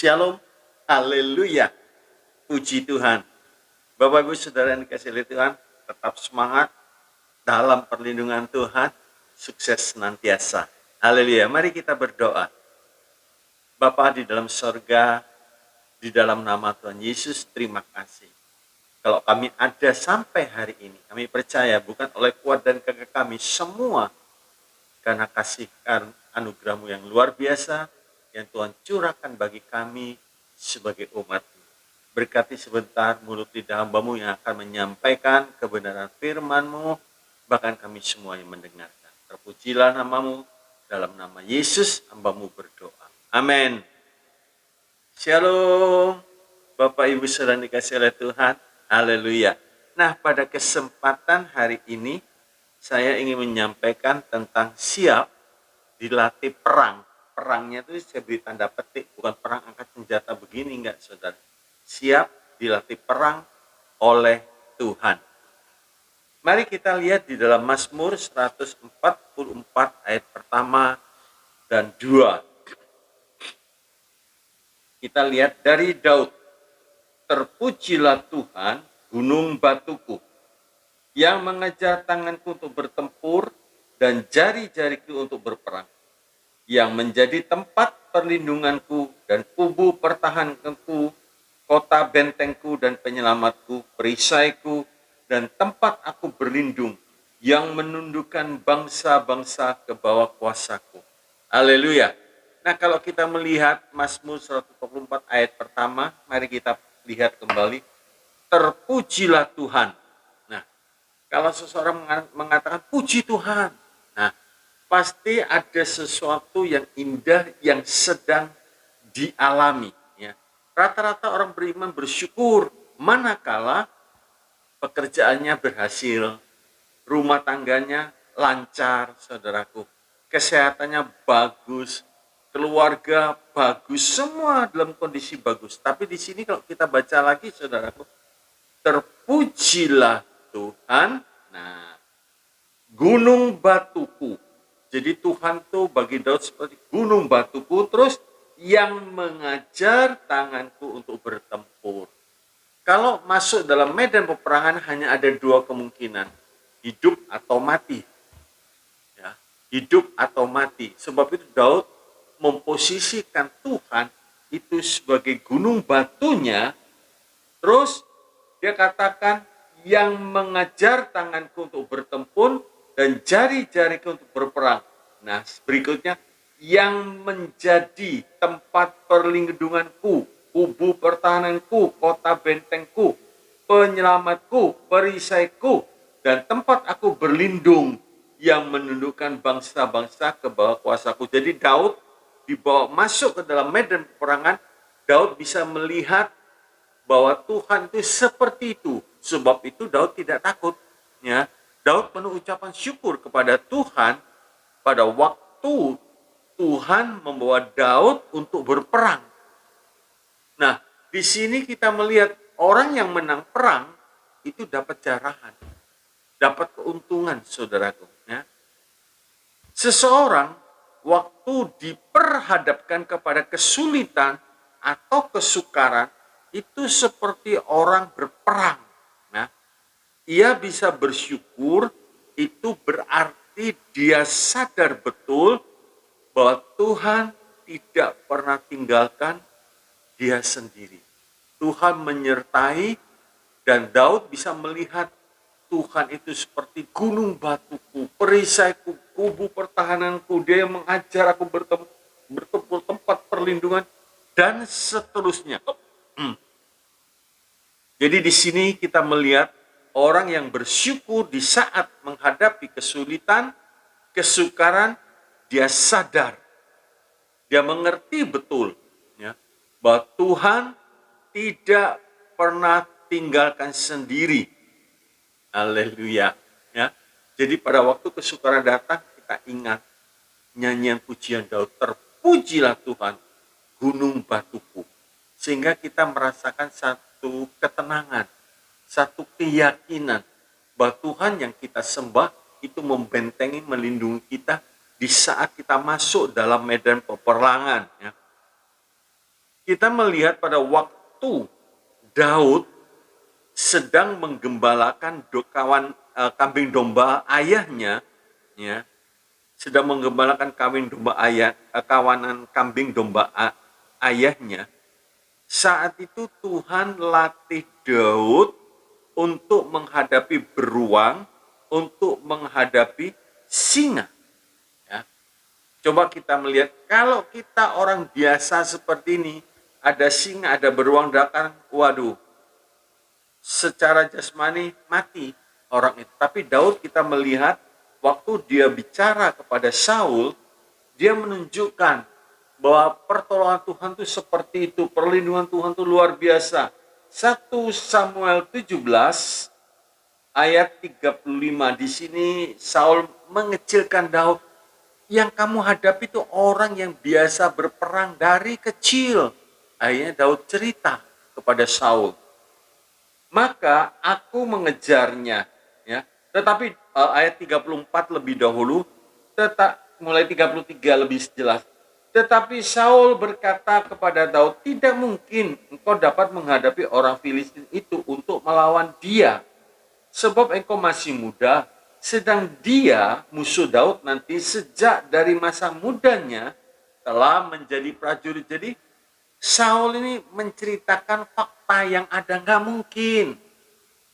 Shalom, haleluya, puji Tuhan. Bapak Ibu Saudara yang dikasihi oleh Tuhan, tetap semangat dalam perlindungan Tuhan, sukses senantiasa. Haleluya, mari kita berdoa. Bapa di dalam sorga, di dalam nama Tuhan Yesus, terima kasih. Kalau kami ada sampai hari ini, kami percaya bukan oleh kuat dan gagah kami semua, karena kasih anugerah-Mu yang luar biasa, yang Tuhan curahkan bagi kami sebagai umat. Berkati sebentar mulut lidah hamba-Mu yang akan menyampaikan kebenaran firman-Mu, bahkan kami semua yang mendengarkan. Terpujilah nama-Mu, dalam nama Yesus hamba-Mu berdoa. Amin. Shalom, Bapak Ibu Saudara dikasihi oleh Tuhan. Haleluya. Nah, pada kesempatan hari ini, saya ingin menyampaikan tentang siap dilatih perang. Perangnya itu saya beri tanda petik, bukan perang angkat senjata begini, enggak saudara. Siap dilatih perang oleh Tuhan. Mari kita lihat di dalam Mazmur 144 ayat pertama dan 2. Kita lihat dari Daud. Terpujilah Tuhan, gunung batuku, yang mengejar tanganku untuk bertempur dan jari-jariku untuk berperang, yang menjadi tempat perlindunganku dan kubu pertahananku, kota bentengku dan penyelamatku, perisaiku dan tempat aku berlindung, yang menundukkan bangsa-bangsa ke bawah kuasaku. Haleluya. Nah, kalau kita melihat Mazmur 144 ayat pertama, mari kita lihat kembali. Terpujilah Tuhan. Nah, kalau seseorang mengatakan puji Tuhan, nah, pasti ada sesuatu yang indah yang sedang dialami. Ya. Rata-rata orang beriman bersyukur manakala pekerjaannya berhasil, rumah tangganya lancar, saudaraku, kesehatannya bagus, keluarga bagus, semua dalam kondisi bagus. Tapi di sini kalau kita baca lagi, saudaraku, terpujilah Tuhan. Nah, gunung batuku. Jadi Tuhan tuh bagi Daud seperti gunung batuku, terus yang mengajar tanganku untuk bertempur. Kalau masuk dalam medan peperangan hanya ada dua kemungkinan, hidup atau mati. Ya, hidup atau mati. Sebab itu Daud memposisikan Tuhan itu sebagai gunung batunya, terus dia katakan yang mengajar tanganku untuk bertempur dan jari-jariku untuk berperang. Nah, berikutnya yang menjadi tempat perlindunganku, kubu pertahananku, kota bentengku, penyelamatku, perisaiku, dan tempat aku berlindung, yang menundukkan bangsa-bangsa ke bawah kuasaku. Jadi Daud dibawa masuk ke dalam medan peperangan, Daud bisa melihat bahwa Tuhan itu seperti itu. Sebab itu Daud tidak takut. Ya, Daud penuh ucapan syukur kepada Tuhan pada waktu Tuhan membawa Daud untuk berperang. Nah, di sini kita melihat orang yang menang perang itu dapat jarahan, dapat keuntungan, saudaraku. Ya. Seseorang waktu diperhadapkan kepada kesulitan atau kesukaran, itu seperti orang berperang. Nah, ia bisa bersyukur, itu berarti dia sadar betul bahwa Tuhan tidak pernah tinggalkan dia sendiri. Tuhan menyertai, dan Daud bisa melihat Tuhan itu seperti gunung batuku, perisaiku, kubu pertahananku, dia yang mengajar aku bertempur, tempat perlindungan, dan seterusnya. Jadi di sini kita melihat orang yang bersyukur di saat menghadapi kesulitan, kesukaran, dia sadar, dia mengerti betul, ya, bahwa Tuhan tidak pernah tinggalkan sendiri. Haleluya. Ya. Jadi pada waktu kesukaran datang, kita ingat nyanyian pujian Daud, terpujilah Tuhan, gunung batuku. Sehingga kita merasakan satu ketenangan, satu keyakinan bahwa Tuhan yang kita sembah itu membentengi, melindungi kita di saat kita masuk dalam medan peperangan. Ya. Kita melihat pada waktu Daud sedang menggembalakan kambing domba ayahnya, ya, sedang menggembalakan kawanan kambing domba ayahnya. Saat itu Tuhan latih Daud untuk menghadapi beruang, untuk menghadapi singa. Ya. Coba kita melihat, kalau kita orang biasa seperti ini, ada singa, ada beruang datang, waduh, secara jasmani mati orang itu. Tapi Daud kita melihat waktu dia bicara kepada Saul, dia menunjukkan bahwa pertolongan Tuhan itu seperti itu, perlindungan Tuhan itu luar biasa. 1 Samuel 17 ayat 35, di sini Saul mengecilkan Daud. Yang kamu hadapi itu orang yang biasa berperang dari kecil. Akhirnya Daud cerita kepada Saul. Maka aku mengejarnya, ya. Tetapi ayat 34 lebih dahulu, mulai 33 lebih jelas. Tetapi Saul berkata kepada Daud, tidak mungkin engkau dapat menghadapi orang Filistin itu untuk melawan dia, sebab engkau masih muda, sedang dia, musuh Daud nanti, sejak dari masa mudanya telah menjadi prajurit. Jadi Saul ini menceritakan fakta yang ada, nggak mungkin.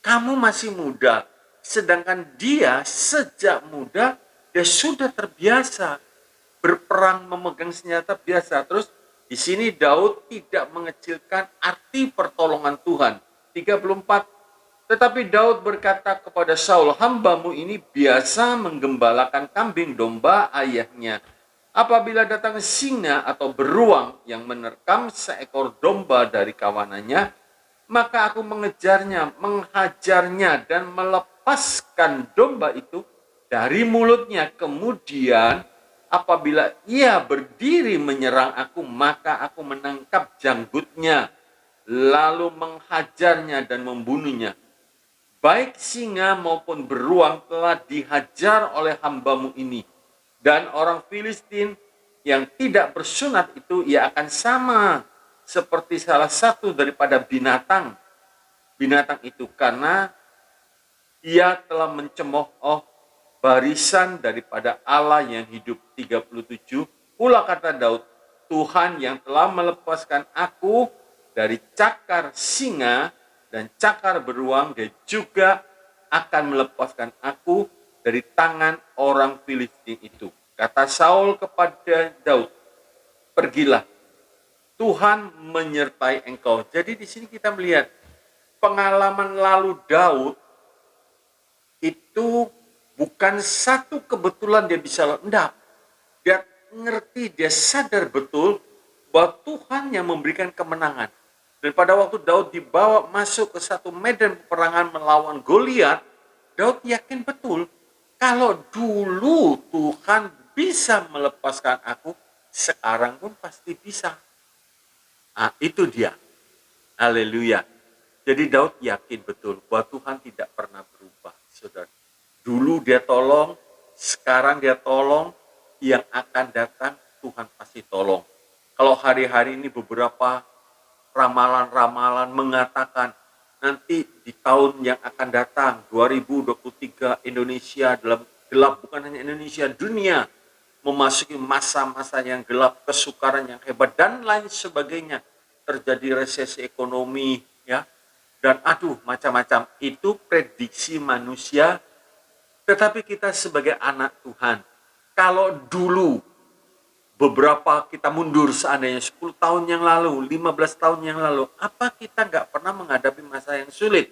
Kamu masih muda, sedangkan dia sejak muda dia sudah terbiasa berperang, memegang senjata biasa. Terus di sini Daud tidak mengecilkan arti pertolongan Tuhan. 34. Tetapi Daud berkata kepada Saul, hambamu ini biasa menggembalakan kambing domba ayahnya. Apabila datang singa atau beruang yang menerkam seekor domba dari kawanannya, maka aku mengejarnya, menghajarnya, dan melepaskan domba itu dari mulutnya. Kemudian apabila ia berdiri menyerang aku, maka aku menangkap janggutnya, lalu menghajarnya dan membunuhnya. Baik singa maupun beruang telah dihajar oleh hambamu ini. Dan orang Filistin yang tidak bersunat itu, ia akan sama seperti salah satu daripada binatang itu, karena ia telah mencemooh barisan daripada Allah yang hidup. 37. Pula kata Daud, Tuhan yang telah melepaskan aku dari cakar singa dan cakar beruang, dia juga akan melepaskan aku dari tangan orang Filistin itu. Kata Saul kepada Daud, pergilah, Tuhan menyertai engkau. Jadi di sini kita melihat pengalaman lalu Daud itu bukan satu kebetulan dia bisa enggak. Dia ngerti, dia sadar betul bahwa Tuhan yang memberikan kemenangan. Dan pada waktu Daud dibawa masuk ke satu medan peperangan melawan Goliat, Daud yakin betul kalau dulu Tuhan bisa melepaskan aku, sekarang pun pasti bisa. Nah, itu dia. Haleluya. Jadi Daud yakin betul bahwa Tuhan tidak pernah berubah, saudara. Dulu dia tolong, sekarang dia tolong, yang akan datang Tuhan pasti tolong. Kalau hari-hari ini beberapa ramalan-ramalan mengatakan nanti di tahun yang akan datang 2023 Indonesia dalam gelap, bukan hanya Indonesia, dunia memasuki masa-masa yang gelap, kesukaran yang hebat dan lain sebagainya, terjadi resesi ekonomi, ya, dan macam-macam. Itu prediksi manusia. Tetapi kita sebagai anak Tuhan, kalau dulu beberapa kita mundur seandainya 10 tahun yang lalu, 15 tahun yang lalu, apa kita nggak pernah menghadapi masa yang sulit?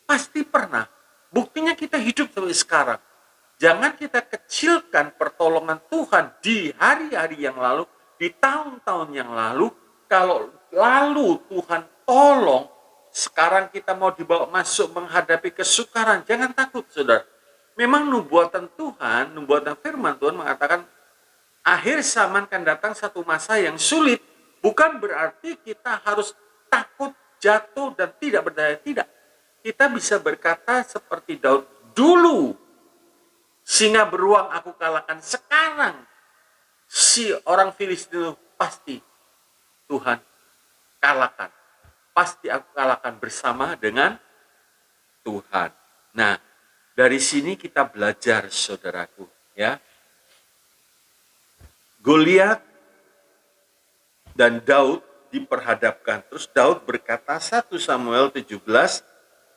Pasti pernah. Buktinya kita hidup sampai sekarang. Jangan kita kecilkan pertolongan Tuhan di hari-hari yang lalu, di tahun-tahun yang lalu. Kalau lalu Tuhan tolong, sekarang kita mau dibawa masuk menghadapi kesukaran, jangan takut, saudara. Memang nubuatan Tuhan, nubuatan firman Tuhan mengatakan akhir zaman akan datang satu masa yang sulit. Bukan berarti kita harus takut, jatuh, dan tidak berdaya. Tidak. Kita bisa berkata seperti Daud, dulu singa beruang aku kalahkan, sekarang si orang Filistin pasti Tuhan kalahkan. Pasti aku kalahkan bersama dengan Tuhan. Nah, dari sini kita belajar, saudaraku, ya. Goliat dan Daud diperhadapkan. Terus Daud berkata 1 Samuel 17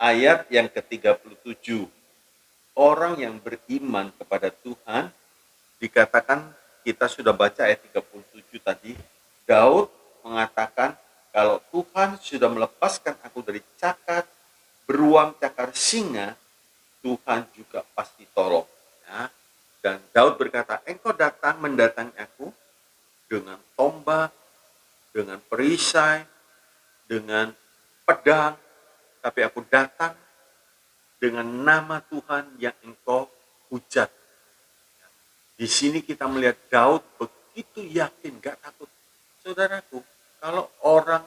ayat yang ke-37. Orang yang beriman kepada Tuhan, dikatakan kita sudah baca ayat 37 tadi, Daud mengatakan kalau Tuhan sudah melepaskan aku dari cakat, beruang cakar singa, Tuhan juga pasti tolong. Ya. Dan Daud berkata, engkau datang mendatangi aku dengan tombak, dengan perisai, dengan pedang, tapi aku datang dengan nama Tuhan yang engkau hujat. Di sini kita melihat Daud begitu yakin, gak takut. Saudaraku, kalau orang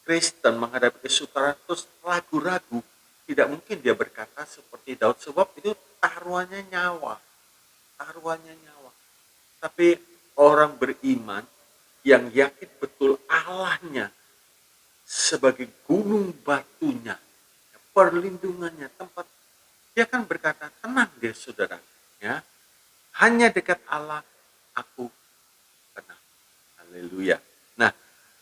Kristen menghadapi kesukaran terus ragu-ragu, tidak mungkin dia berkata seperti Daud, sebab itu taruhannya nyawa. Taruhannya nyawa. Tapi orang beriman yang yakin betul Allahnya sebagai gunung batunya, perlindungannya, tempat, dia kan berkata, tenang deh saudara, ya, hanya dekat Allah aku tenang. Haleluya. Nah,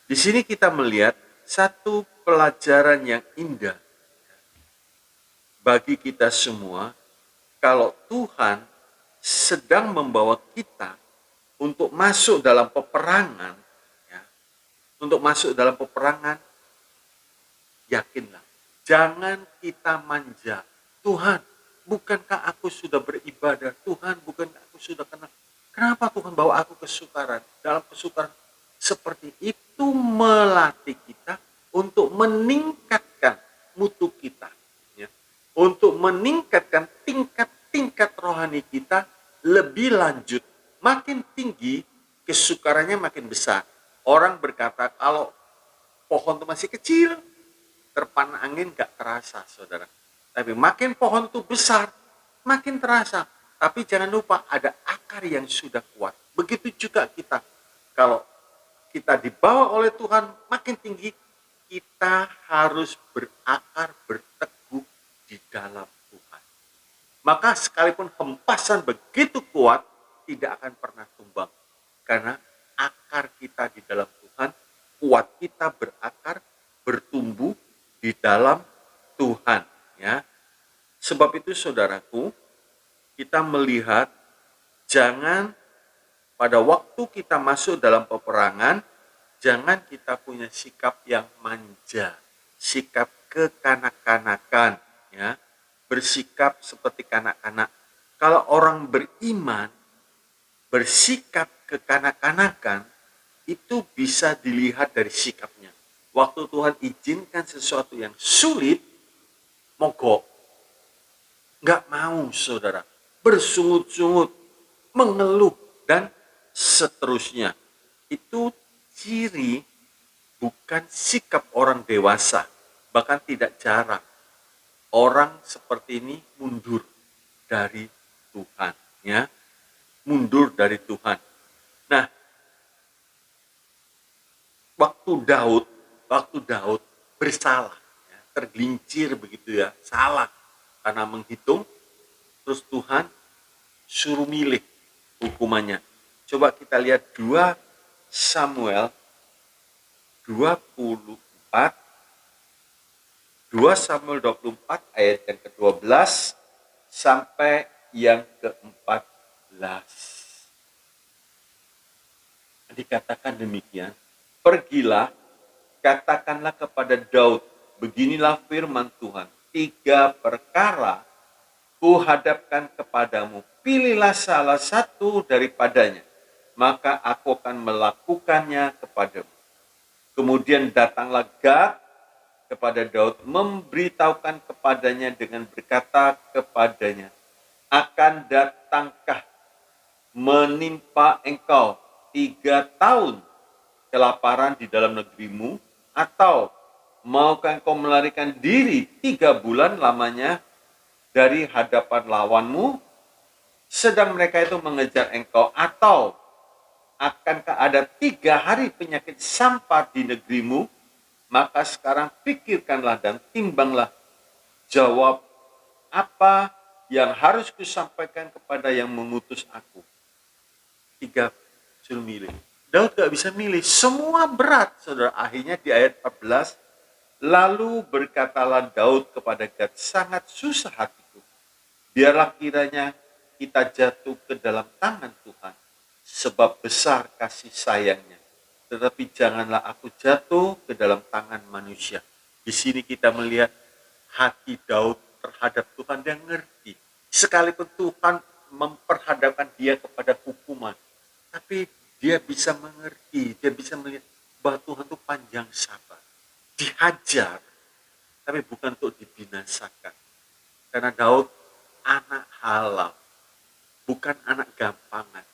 di sini kita melihat satu pelajaran yang indah bagi kita semua. Kalau Tuhan sedang membawa kita untuk masuk dalam peperangan, ya, untuk masuk dalam peperangan, yakinlah, jangan kita manja. Tuhan, bukankah aku sudah beribadah? Tuhan, bukankah aku sudah kenal? Kenapa Tuhan bawa aku kesukaran? Dalam kesukaran seperti itu melatih kita untuk meningkatkan mutu kita, ya, untuk meningkatkan tingkat rohani kita lebih lanjut. Makin tinggi, kesukarannya makin besar. Orang berkata kalau pohon itu masih kecil, terpana angin gak terasa, saudara. Tapi makin pohon itu besar, makin terasa. Tapi jangan lupa ada akar yang sudah kuat. Begitu juga kita. Kalau kita dibawa oleh Tuhan makin tinggi, kita harus berakar, berteguh di dalam Tuhan. Maka sekalipun hempasan begitu kuat, tidak akan pernah tumbang. Karena akar kita di dalam Tuhan, kuat kita berakar, bertumbuh di dalam Tuhan. Ya. Sebab itu saudaraku, kita melihat jangan pada waktu kita masuk dalam peperangan, jangan kita punya sikap yang manja, sikap kekanak-kanakan, ya, bersikap seperti kanak-kanak. Kalau orang beriman bersikap kekanak-kanakan, itu bisa dilihat dari sikapnya. Waktu Tuhan izinkan sesuatu yang sulit, mogok, nggak mau saudara, bersungut-sungut, mengeluh, dan seterusnya. Itu ciri bukan sikap orang dewasa, bahkan tidak jarang. Orang seperti ini mundur dari Tuhan, ya, mundur dari Tuhan. Nah, waktu Daud bersalah, ya, tergelincir begitu ya, salah karena menghitung, terus Tuhan suruh milih hukumannya. Coba kita lihat 2 Samuel 24, 2 Samuel 24 ayat yang ke-12 sampai yang ke-14. Dikatakan demikian, pergilah, katakanlah kepada Daud, beginilah firman Tuhan, 3 perkara kuhadapkan kepadamu, pilihlah salah satu daripadanya, maka aku akan melakukannya kepadamu. Kemudian datanglah Gad kepada Daud, memberitahukan kepadanya dengan berkata kepadanya, akan datangkah menimpa engkau 3 tahun kelaparan di dalam negerimu, atau maukah engkau melarikan diri 3 bulan lamanya dari hadapan lawanmu, sedang mereka itu mengejar engkau, atau akankah ada 3 hari penyakit sampar di negerimu? Maka sekarang pikirkanlah dan timbanglah, jawab apa yang harus kusampaikan kepada yang mengutus aku. 3 suruh milih. Daud gak bisa milih, semua berat, saudara. Akhirnya di ayat 14, lalu berkatalah Daud kepada Gad, sangat susah hatiku. Biarlah kiranya kita jatuh ke dalam tangan Tuhan, sebab besar kasih sayangnya. Tetapi janganlah aku jatuh ke dalam tangan manusia. Di sini kita melihat hati Daud terhadap Tuhan, dia ngerti. Sekalipun Tuhan memperhadapkan dia kepada hukuman, tapi dia bisa mengerti, dia bisa melihat bahwa Tuhan itu panjang sabar. Dihajar, tapi bukan untuk dibinasakan. Karena Daud anak halal, bukan anak gampangan.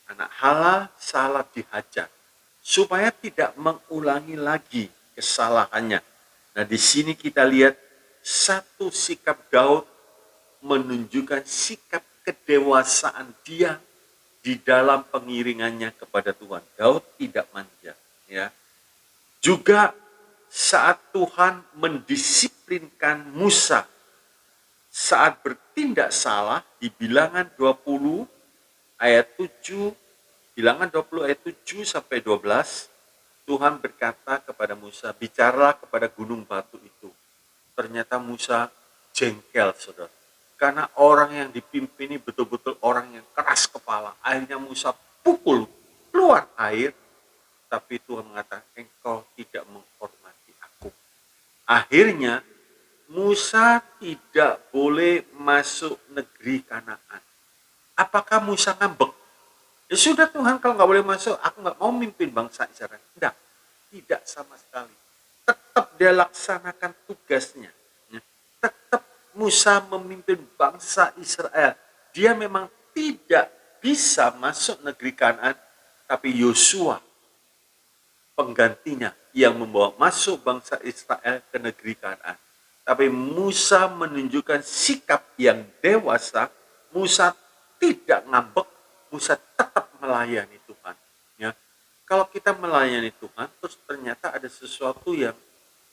Anak halal salah dihajar, supaya tidak mengulangi lagi kesalahannya. Nah, di sini kita lihat satu sikap Daud menunjukkan sikap kedewasaan dia di dalam pengiringannya kepada Tuhan. Daud tidak manja, ya. Juga saat Tuhan mendisiplinkan Musa saat bertindak salah di Bilangan 20 ayat 7, Bilangan 20 ayat 7 sampai 12, Tuhan berkata kepada Musa, bicaralah kepada gunung batu itu. Ternyata Musa jengkel, saudara. Karena orang yang dipimpin ini betul-betul orang yang keras kepala. Akhirnya Musa pukul, keluar air. Tapi Tuhan mengatakan, engkau tidak menghormati aku. Akhirnya Musa tidak boleh masuk negeri Kanaan. Apakah Musa ngambek? Ya sudah Tuhan, kalau nggak boleh masuk, aku nggak mau mimpin bangsa Israel. Tidak sama sekali. Tetap dia laksanakan tugasnya. Tetap Musa memimpin bangsa Israel. Dia memang tidak bisa masuk negeri Kanaan, tapi Yosua penggantinya yang membawa masuk bangsa Israel ke negeri Kanaan. Tapi Musa menunjukkan sikap yang dewasa. Musa tidak ngambek, Musa tetap melayani Tuhan. Ya. Kalau kita melayani Tuhan, terus ternyata ada sesuatu yang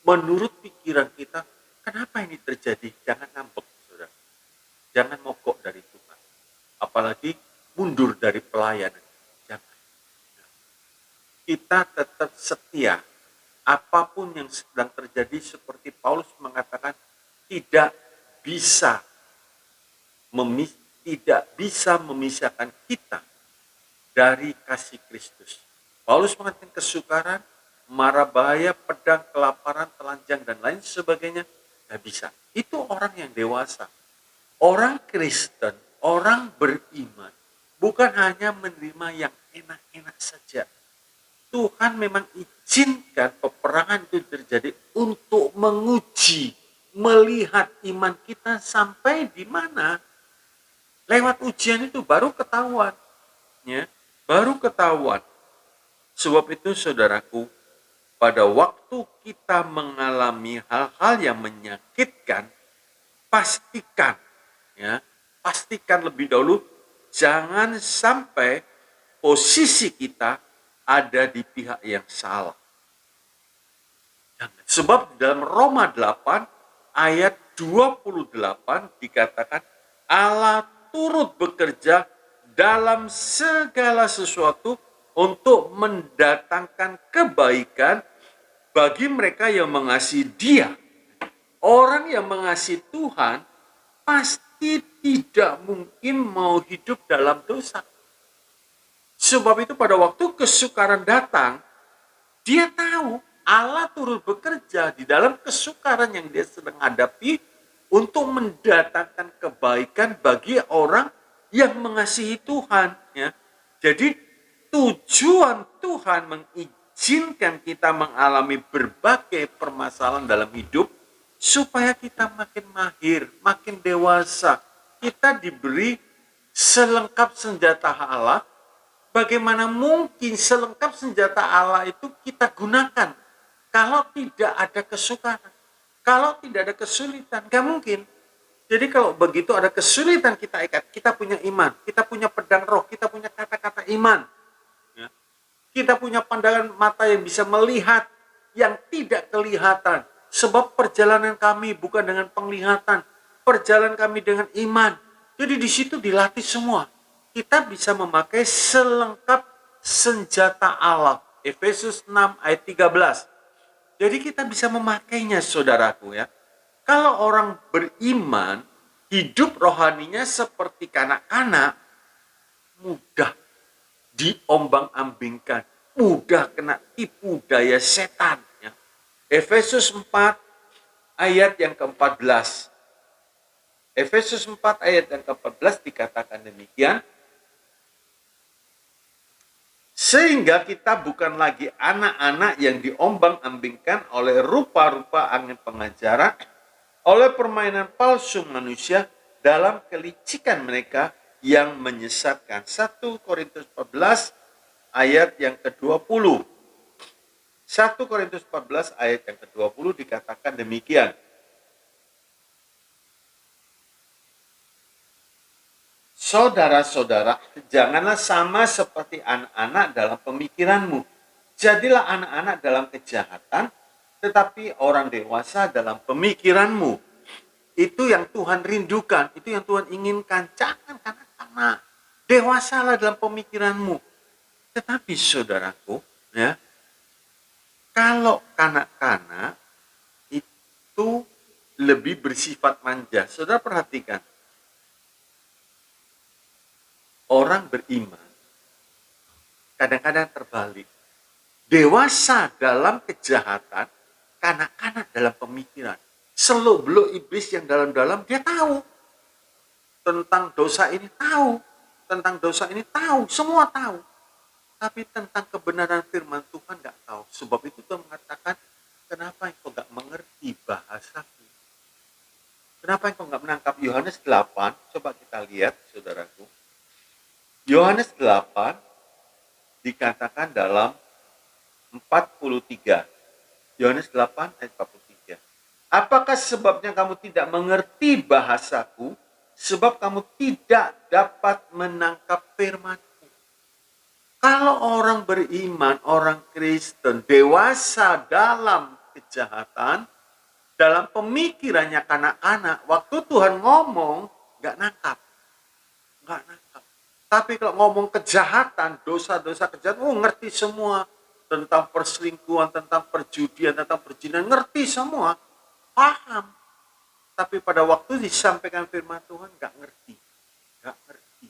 menurut pikiran kita, kenapa ini terjadi? Jangan ngambek, saudara. Jangan mogok dari Tuhan. Apalagi mundur dari pelayanan. Jangan. Kita tetap setia. Apapun yang sedang terjadi, seperti Paulus mengatakan, tidak bisa memisahkan kita dari kasih Kristus. Paulus mengatakan kesukaran, mara bahaya, pedang, kelaparan, telanjang, dan lain sebagainya, tidak bisa. Itu orang yang dewasa. Orang Kristen, orang beriman, bukan hanya menerima yang enak-enak saja. Tuhan memang izinkan peperangan itu terjadi untuk menguji, melihat iman kita sampai di mana. Lewat ujian itu baru ketahuan. Ya, baru ketahuan. Sebab itu saudaraku, pada waktu kita mengalami hal-hal yang menyakitkan, pastikan lebih dahulu, jangan sampai posisi kita ada di pihak yang salah. Sebab dalam Roma 8 ayat 28 dikatakan, Allah turut bekerja dalam segala sesuatu untuk mendatangkan kebaikan bagi mereka yang mengasihi Dia. Orang yang mengasihi Tuhan pasti tidak mungkin mau hidup dalam dosa. Sebab itu pada waktu kesukaran datang, dia tahu Allah turut bekerja di dalam kesukaran yang dia sedang hadapi untuk mendatangkan kebaikan bagi orang yang mengasihi Tuhan. Ya. Jadi tujuan Tuhan mengizinkan kita mengalami berbagai permasalahan dalam hidup supaya kita makin mahir, makin dewasa. Kita diberi selengkap senjata Allah. Bagaimana mungkin selengkap senjata Allah itu kita gunakan kalau tidak ada kesukaran, kalau tidak ada kesulitan? Gak mungkin. Jadi kalau begitu ada kesulitan kita ikat, kita punya iman, kita punya pedang roh, kita punya kata-kata iman. Kita punya pandangan mata yang bisa melihat yang tidak kelihatan. Sebab perjalanan kami bukan dengan penglihatan, perjalanan kami dengan iman. Jadi di situ dilatih semua. Kita bisa memakai selengkap senjata Allah. Efesus 6 ayat 13. Jadi kita bisa memakainya, saudaraku ya. Kalau orang beriman, hidup rohaninya seperti kanak-kanak, mudah diombang-ambingkan, mudah kena tipu daya setan. Ya. Efesus 4 ayat yang ke-14. Efesus 4 ayat yang ke-14 dikatakan demikian. Sehingga kita bukan lagi anak-anak yang diombang-ambingkan oleh rupa-rupa angin pengajaran, oleh permainan palsu manusia dalam kelicikan mereka yang menyesatkan. 1 Korintus 14 ayat yang ke-20. 1 Korintus 14 ayat yang ke-20 dikatakan demikian. Saudara-saudara, janganlah sama seperti anak-anak dalam pemikiranmu. Jadilah anak-anak dalam kejahatan, tetapi orang dewasa dalam pemikiranmu. Itu yang Tuhan rindukan, itu yang Tuhan inginkan. Jangan kanak-kanak, dewasalah dalam pemikiranmu. Tetapi saudaraku, ya, kalau kanak-kanak itu lebih bersifat manja. Saudara perhatikan, orang beriman kadang-kadang terbalik. Dewasa dalam kejahatan, kanak-kanak dalam pemikiran. Seluk-beluk iblis yang dalam-dalam dia tahu. Tentang dosa ini tahu. Tentang dosa ini tahu. Semua tahu. Tapi tentang kebenaran firman Tuhan nggak tahu. Sebab itu Tuhan mengatakan, kenapa engkau nggak mengerti bahasaku? Kenapa engkau nggak menangkap? Yohanes 8, coba kita lihat saudaraku. Yohanes 8 dikatakan dalam 43. Yohanes 8 ayat 43. Apakah sebabnya kamu tidak mengerti bahasaku? Sebab kamu tidak dapat menangkap firman-Ku. Kalau orang beriman, orang Kristen, dewasa dalam kejahatan, dalam pemikirannya kanak-kanak, waktu Tuhan ngomong, nggak nangkap. Nggak nangkap. Tapi kalau ngomong kejahatan, dosa-dosa kejahatan, ngerti semua. Tentang perselingkuhan, tentang perjudian, tentang perzinahan, ngerti semua. Paham. Tapi pada waktu disampaikan firman Tuhan, nggak ngerti. Nggak ngerti.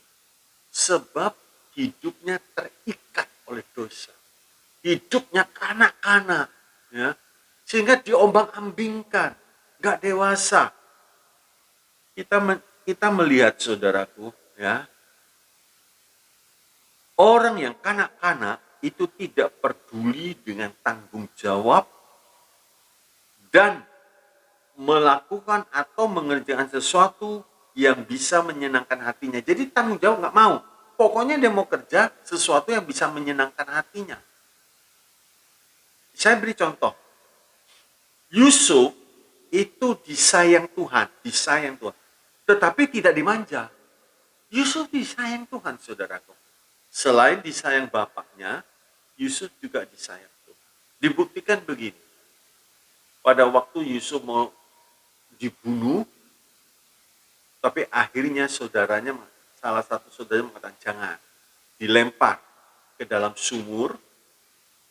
Sebab hidupnya terikat oleh dosa. Hidupnya kanak-kanak. Ya. Sehingga diombang-ambingkan. Nggak dewasa. Kita melihat saudaraku, ya, orang yang kanak-kanak itu tidak peduli dengan tanggung jawab dan melakukan atau mengerjakan sesuatu yang bisa menyenangkan hatinya. Jadi tanggung jawab nggak mau. Pokoknya dia mau kerja sesuatu yang bisa menyenangkan hatinya. Saya beri contoh. Yusuf itu disayang Tuhan, disayang Tuhan. Tetapi tidak dimanja. Yusuf disayang Tuhan, saudaraku. Selain disayang bapaknya, Yusuf juga disayang Tuhan. Dibuktikan begini. Pada waktu Yusuf mau dibunuh, tapi akhirnya saudaranya, salah satu saudaranya mengatakan jangan, dilempar ke dalam sumur.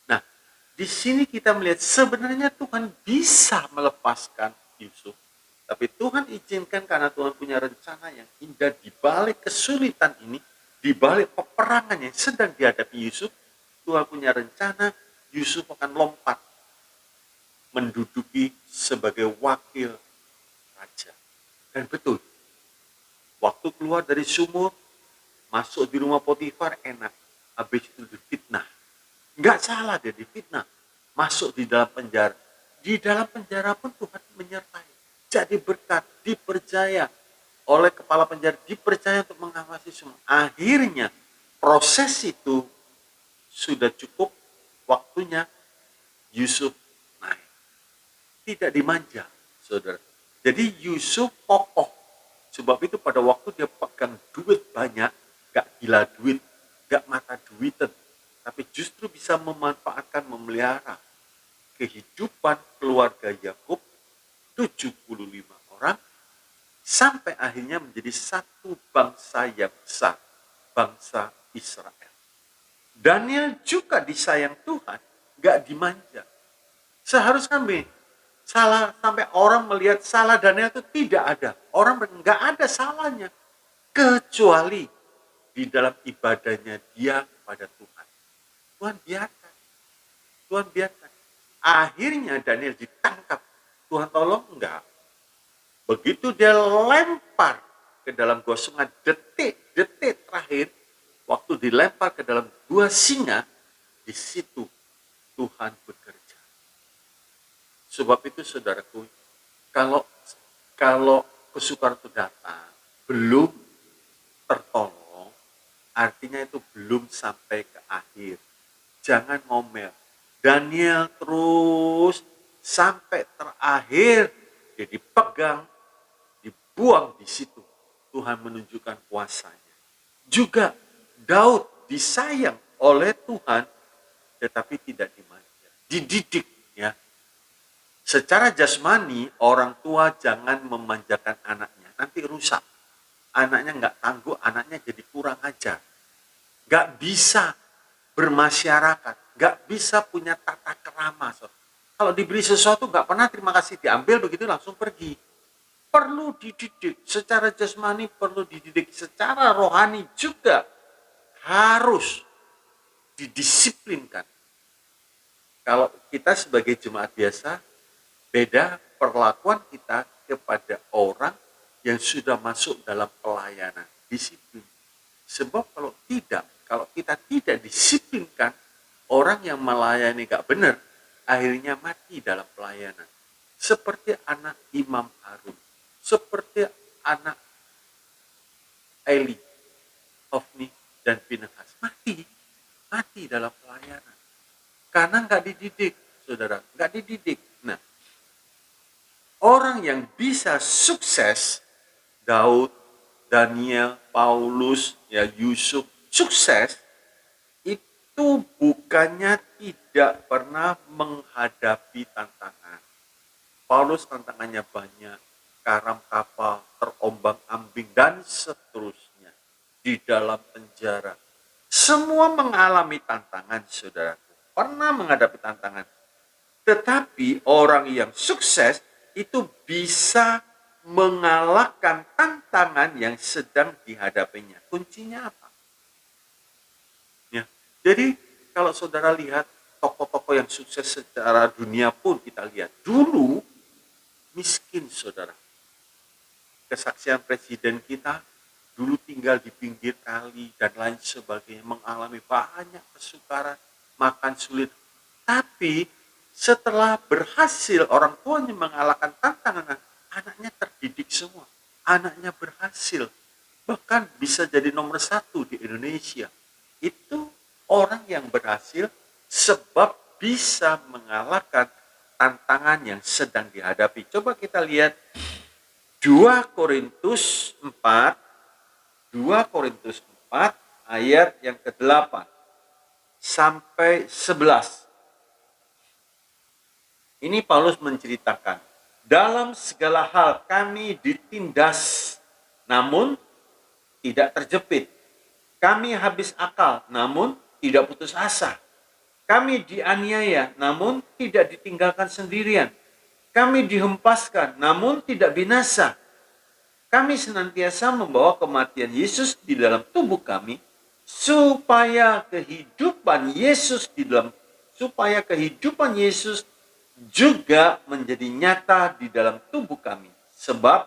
Nah, di sini kita melihat sebenarnya Tuhan bisa melepaskan Yusuf, tapi Tuhan izinkan karena Tuhan punya rencana yang indah di balik kesulitan ini, di balik peperangan yang sedang dihadapi Yusuf. Tuhan punya rencana, Yusuf akan lompat menduduki sebagai wakil raja. Dan betul, waktu keluar dari sumur, masuk di rumah Potifar enak, habis itu difitnah. Nggak salah dia difitnah, masuk di dalam penjara. Di dalam penjara pun Tuhan menyertai. Jadi berkat, dipercaya oleh kepala penjara, dipercaya untuk mengawasi semua. Akhirnya proses itu sudah cukup, waktunya Yusuf naik. Tidak dimanja, saudara. Jadi Yusuf kokoh. Sebab itu pada waktu dia pegang duit banyak, gak gila duit, gak mata duitan. tapi justru bisa memanfaatkan, memelihara kehidupan keluarga Yakub 75 orang sampai akhirnya menjadi satu bangsa yang besar, bangsa Israel. Daniel juga disayang Tuhan, gak dimanja. Seharusnya salah sampai orang melihat salah Daniel itu tidak ada. Orang nggak ada salahnya kecuali di dalam ibadahnya dia kepada Tuhan. Tuhan biarkan. Tuhan biarkan. Akhirnya Daniel ditangkap. Tuhan tolong enggak. Begitu dia lempar ke dalam gua sungai, detik terakhir waktu dilempar ke dalam gua singa, di situ Tuhan bekerja. Sebab itu saudaraku, kalau kesukaran itu datang, belum tertolong, artinya itu belum sampai ke akhir. Jangan ngomel. Daniel terus sampai terakhir, dia dipegang, dibuang di situ. Tuhan menunjukkan kuasanya. Juga Daud disayang oleh Tuhan, tetapi tidak dimanja. Dididik, ya. Secara jasmani, orang tua jangan memanjakan anaknya. Nanti rusak. Anaknya nggak tangguh, anaknya jadi kurang ajar. Nggak bisa bermasyarakat. Nggak bisa punya tata kerama. Kalau diberi sesuatu nggak pernah terima kasih, diambil begitu langsung pergi. Perlu dididik. Secara jasmani perlu dididik. Secara rohani juga harus didisiplinkan. Kalau kita sebagai jemaat biasa, beda perlakuan kita kepada orang yang sudah masuk dalam pelayanan, disiplin. Sebab kalau kita tidak disiplinkan, orang yang melayani gak benar, akhirnya mati dalam pelayanan. Seperti anak Imam Harun, seperti anak Eli, Hofni, dan Pinehas. Mati dalam pelayanan. Karena gak dididik, saudara, gak dididik. Nah, orang yang bisa sukses, Daud, Daniel, Paulus, ya Yusuf, sukses, itu bukannya tidak pernah menghadapi tantangan. Paulus tantangannya banyak, karam kapal, terombang-ambing, dan seterusnya. Di dalam penjara. Semua mengalami tantangan, saudaraku. Pernah menghadapi tantangan. Tetapi orang yang sukses, itu bisa mengalahkan tantangan yang sedang dihadapinya. Kuncinya apa? Ya. Jadi kalau saudara lihat tokoh-tokoh yang sukses secara dunia pun kita lihat. Dulu miskin, saudara. Kesaksian presiden kita dulu tinggal di pinggir kali dan lain sebagainya. Mengalami banyak kesukaran, makan sulit. Tapi setelah berhasil, orang tuanya mengalahkan tantangan, anaknya terdidik semua. Anaknya berhasil. Bahkan bisa jadi nomor 1 di Indonesia. Itu orang yang berhasil sebab bisa mengalahkan tantangan yang sedang dihadapi. Coba kita lihat 2 Korintus 4 ayat yang ke-8 sampai 11. Ini Paulus menceritakan, dalam segala hal kami ditindas, namun tidak terjepit. Kami habis akal, namun tidak putus asa. Kami dianiaya, namun tidak ditinggalkan sendirian. Kami dihempaskan, namun tidak binasa. Kami senantiasa membawa kematian Yesus di dalam tubuh kami, supaya kehidupan Yesus juga menjadi nyata di dalam tubuh kami. Sebab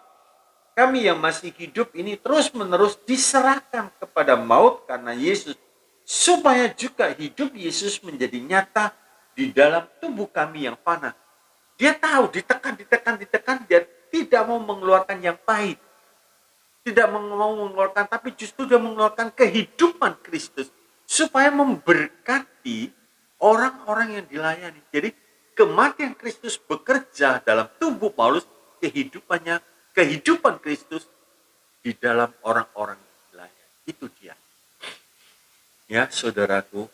kami yang masih hidup ini terus-menerus diserahkan kepada maut karena Yesus, supaya juga hidup Yesus menjadi nyata di dalam tubuh kami yang fana. Dia tahu ditekan, dia tidak mau mengeluarkan yang pahit. Tidak mau mengeluarkan, tapi justru dia mengeluarkan kehidupan Kristus supaya memberkati orang-orang yang dilayani. Jadi kematian Kristus bekerja dalam tubuh Paulus, kehidupan Kristus di dalam orang-orang yang dilayani. Itu dia. Ya, saudaraku,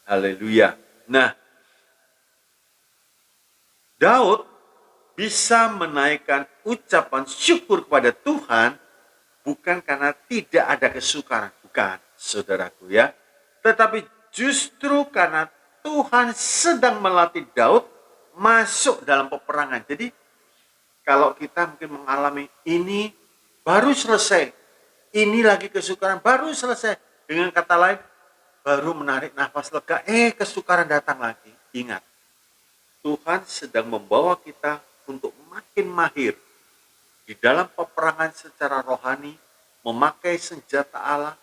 Haleluya. Nah, Daud bisa menaikkan ucapan syukur kepada Tuhan bukan karena tidak ada kesukaran, bukan, saudaraku ya. Tetapi justru karena Tuhan sedang melatih Daud masuk dalam peperangan. Jadi kalau kita mungkin mengalami ini baru selesai, ini lagi kesukaran baru selesai. Dengan kata lain, baru menarik nafas lega, kesukaran datang lagi. Ingat, Tuhan sedang membawa kita untuk makin mahir di dalam peperangan secara rohani, memakai senjata Allah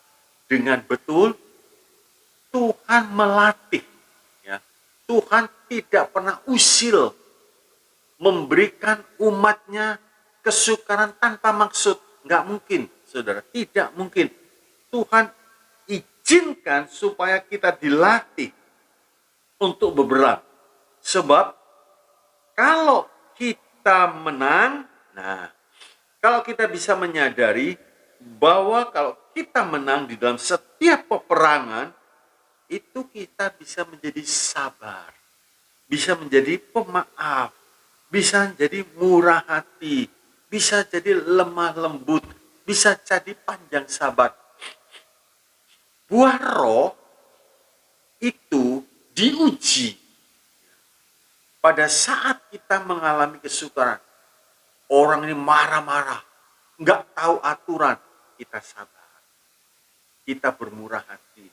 dengan betul. Tuhan melatih, ya. Tuhan tidak pernah usil memberikan umatnya kesukaran tanpa maksud. Nggak mungkin, saudara, tidak mungkin. Tuhan izinkan supaya kita dilatih untuk berperang. Sebab kalau kita menang, kalau kita bisa menyadari bahwa kalau kita menang di dalam setiap peperangan, itu kita bisa menjadi sabar, bisa menjadi pemaaf, bisa jadi murah hati, bisa jadi lemah lembut, bisa jadi panjang sabar. Buah roh itu diuji pada saat kita mengalami kesukaran. Orang ini marah-marah, nggak tahu aturan, kita sabar, kita bermurah hati.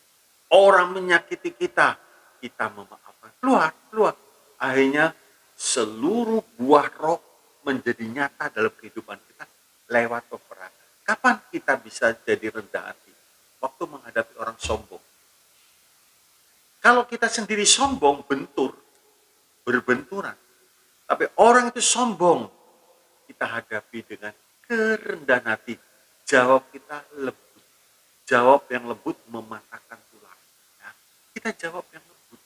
Orang menyakiti kita, kita memaafkan. Keluar. Akhirnya seluruh buah roh menjadi nyata dalam kehidupan kita lewat peperangan. Kapan kita bisa jadi rendah hati? Waktu menghadapi orang sombong. Kalau kita sendiri sombong, berbenturan. Tapi orang itu sombong, kita hadapi dengan kerendahan hati. Jawab kita lembut. Jawab yang lembut mematahkan tulang. Ya, kita jawab yang lembut.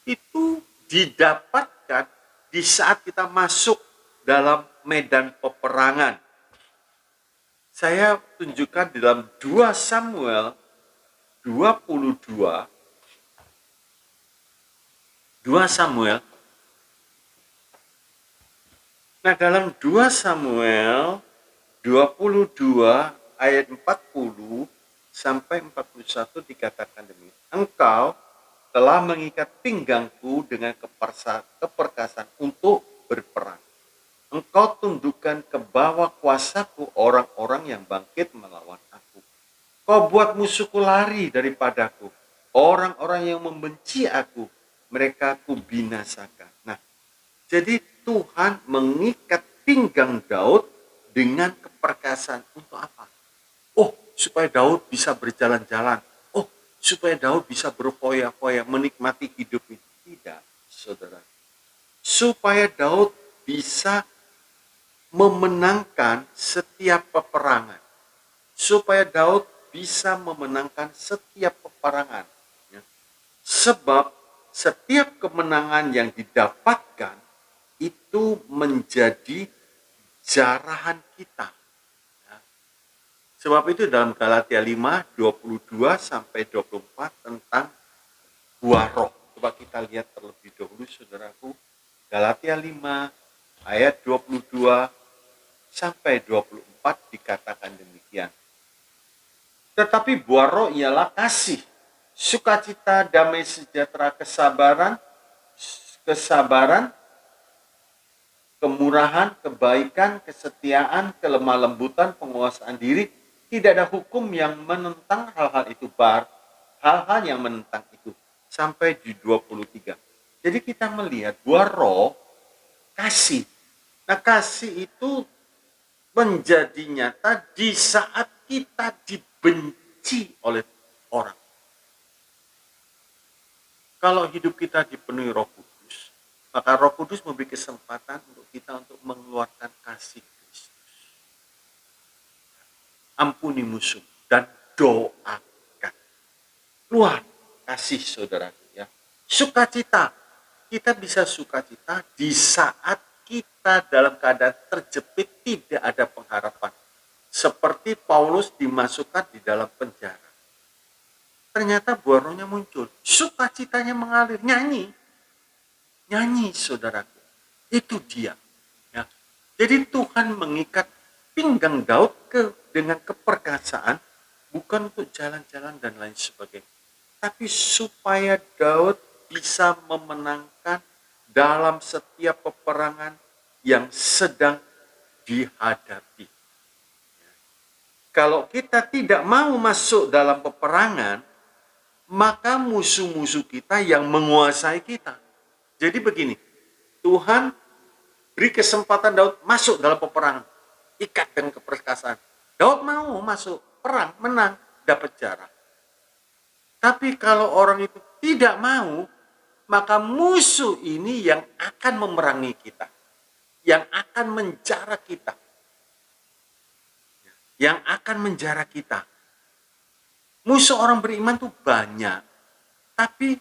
Itu didapatkan di saat kita masuk dalam medan peperangan. Saya tunjukkan di dalam 2 Samuel 22. 2 Samuel. Nah, dalam 2 Samuel 22 ayat 40 sampai 41 dikatakan demikian. Engkau telah mengikat pinggangku dengan keperkasaan untuk berperang. Engkau tundukkan ke bawah kuasaku orang-orang yang bangkit melawan aku. Kau buat musuhku lari daripadaku. Orang-orang yang membenci aku, mereka kubinasakan. Nah, jadi Tuhan mengikat pinggang Daud dengan keperkasaan untuk apa? Supaya Daud bisa berjalan-jalan. Supaya Daud bisa berfoya-foya, menikmati hidup itu. Tidak, saudara. Supaya Daud bisa memenangkan setiap peperangan. Supaya Daud bisa memenangkan setiap peperangan. Ya. Sebab setiap kemenangan yang didapatkan itu menjadi jarahan kita. Ya. Sebab itu dalam Galatia 5, 22 sampai 24 tentang buah roh. Coba kita lihat terlebih dahulu, saudaraku. Galatia 5 ayat 22 sampai 24 dikatakan demikian. Tetapi buah roh ialah kasih, sukacita, damai sejahtera, kesabaran, kemurahan, kebaikan, kesetiaan, kelemah lembutan, penguasaan diri. Tidak ada hukum yang menentang hal-hal itu, hal-hal yang menentang itu. Sampai di 23. Jadi kita melihat buah roh kasih. Nah, kasih itu menjadi nyata di saat kita dibenci oleh orang. Kalau hidup kita dipenuhi Roh Kudus, maka Roh Kudus memberi kesempatan untuk kita untuk mengeluarkan kasih Kristus. Ampuni musuh dan doakan. Keluar kasih, saudara. Ya. Sukacita. Kita bisa sukacita di saat kita dalam keadaan terjepit, tidak ada pengharapan. Seperti Paulus dimasukkan di dalam penjara. Ternyata buah rohnya muncul. sukacitanya mengalir, nyanyi. Nyanyi, saudaraku. Itu dia. Ya. Jadi Tuhan mengikat pinggang Daud dengan keperkasaan, bukan untuk jalan-jalan dan lain sebagainya. Tapi supaya Daud bisa memenangkan dalam setiap peperangan yang sedang dihadapi. Kalau kita tidak mau masuk dalam peperangan, maka musuh-musuh kita yang menguasai kita. Jadi begini, Tuhan beri kesempatan Daud masuk dalam peperangan, ikat dengan keperkasaan. Daud mau masuk perang, menang, dapat jarak. Tapi kalau orang itu tidak mau, maka musuh ini yang akan memerangi kita, yang akan menjara kita, yang akan menjara kita. Musuh orang beriman tuh banyak, tapi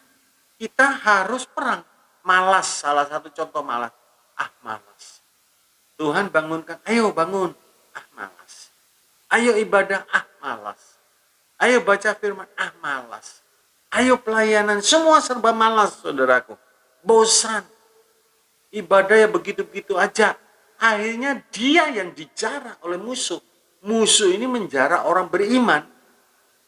kita harus perang. Malas, salah satu contoh malas. Malas. Tuhan bangunkan, ayo bangun. Malas. Ayo ibadah, malas. Ayo baca firman, malas. Ayo pelayanan, semua serba malas, saudaraku. Bosan. Ibadah ya begitu-begitu aja. Akhirnya dia yang dijarah oleh musuh. Musuh ini menjarah orang beriman.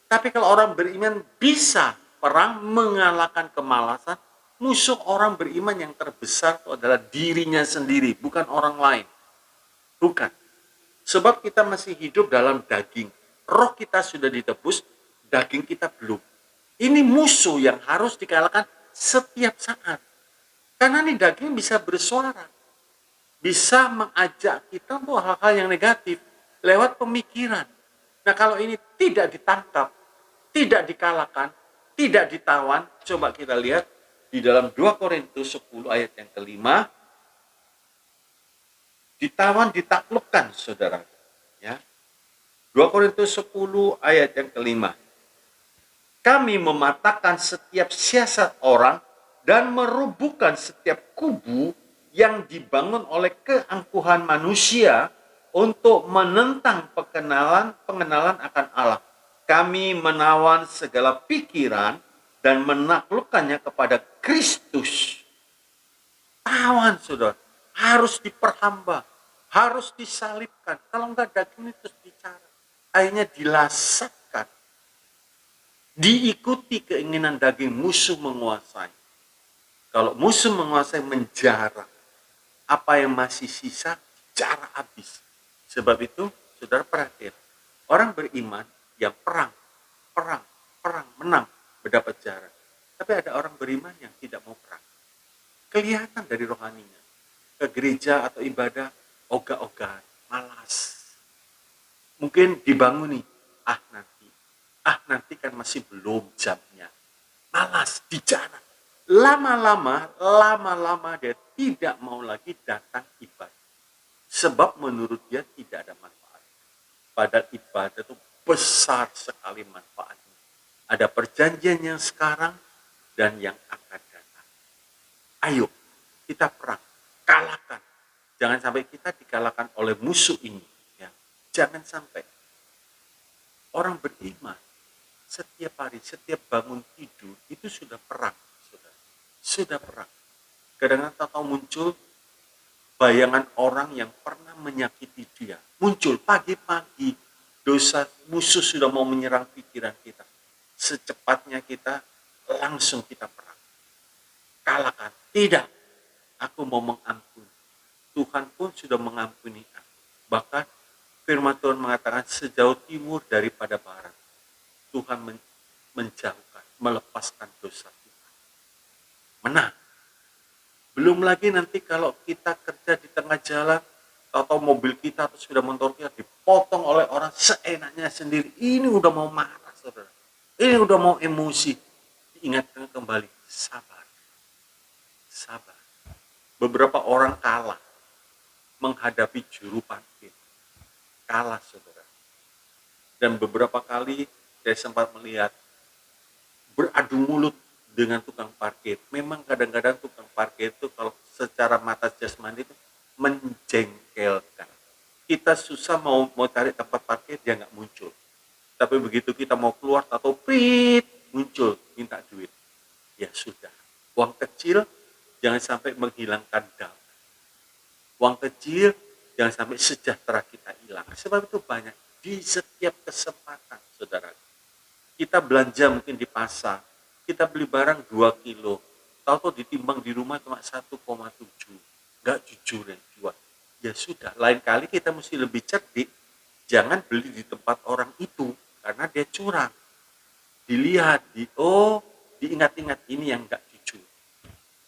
Tapi kalau orang beriman bisa perang mengalahkan kemalasan, musuh orang beriman yang terbesar itu adalah dirinya sendiri, bukan orang lain. Bukan. Sebab kita masih hidup dalam daging. Roh kita sudah ditebus, daging kita belum. Ini musuh yang harus dikalahkan setiap saat. Karena ini daging bisa bersuara. Bisa mengajak kita untuk hal-hal yang negatif lewat pemikiran. Nah kalau ini tidak ditangkap, tidak dikalahkan, tidak ditawan, coba kita lihat di dalam 2 Korintus 10 ayat yang kelima, ditawan, ditaklukkan, saudara. Ya. 2 Korintus 10 ayat yang kelima. Kami mematahkan setiap siasat orang dan merubuhkan setiap kubu yang dibangun oleh keangkuhan manusia untuk menentang pengenalan akan Allah. Kami menawan segala pikiran dan menaklukkannya kepada Kristus. Tawan, saudara. Harus diperhamba. Harus disalibkan. Kalau enggak daging itu terus bicara. Akhirnya dilasatkan. Diikuti keinginan daging, musuh menguasai. Kalau musuh menguasai, menjara. Apa yang masih sisa, cara habis. Sebab itu, saudara perhatikan. Orang beriman yang perang, menang, mendapat jarak. Tapi ada orang beriman yang tidak mau perang. Kelihatan dari rohaninya. Ke gereja atau ibadah, ogah-ogahan, malas. Mungkin dibanguni, nanti kan masih belum jamnya. Malas, dijarah. Lama-lama dia tidak mau lagi datang ibadah. Sebab menurut dia tidak ada manfaat. Padahal ibadah itu besar sekali manfaatnya. Ada perjanjian yang sekarang dan yang akan datang. Ayo, kita perang. Kalahkan. Jangan sampai kita dikalahkan oleh musuh ini. Ya. Jangan sampai. Orang beriman, setiap hari, setiap bangun tidur, itu sudah perang. Sudah perang. Kadang-kadang tahu muncul bayangan orang yang pernah menyakiti dia. Muncul pagi-pagi. Dosa musuh sudah mau menyerang pikiran kita. Secepatnya kita langsung kita perang. Kalahkan. Tidak. Aku mau mengampuni. Tuhan pun sudah mengampuni aku. Bahkan firman Tuhan mengatakan sejauh timur daripada barat. Tuhan menjauhkan, melepaskan dosa kita. Menang. Belum lagi nanti kalau kita kerja di tengah jalan, atau mobil kita atau sepeda motor kita dipotong oleh orang seenaknya sendiri. Ini udah mau marah, saudara. Ini udah mau emosi. Diingatkan kembali, sabar. Sabar. Beberapa orang kalah menghadapi juru parkir. Kalah, saudara. Dan beberapa kali saya sempat melihat beradu mulut dengan tukang parkir. Memang kadang-kadang tukang parkir itu kalau secara mata jasmani itu menjengkelkan. Kita susah mau cari tempat parkir, dia nggak muncul. Tapi begitu kita mau keluar atau prit, muncul minta duit. ya sudah. Uang kecil jangan sampai menghilangkan damai. Uang kecil jangan sampai sejahtera kita hilang. Sebab itu banyak di setiap kesempatan, saudara. Kita belanja mungkin di pasar, kita beli barang 2 kilo, tahu-tahu ditimbang di rumah cuma 1,7. Nggak jujur yang jual. Ya sudah, lain kali kita mesti lebih cerdik. Jangan beli di tempat orang itu, karena dia curang. Dilihat, diingat-ingat ini yang nggak jujur.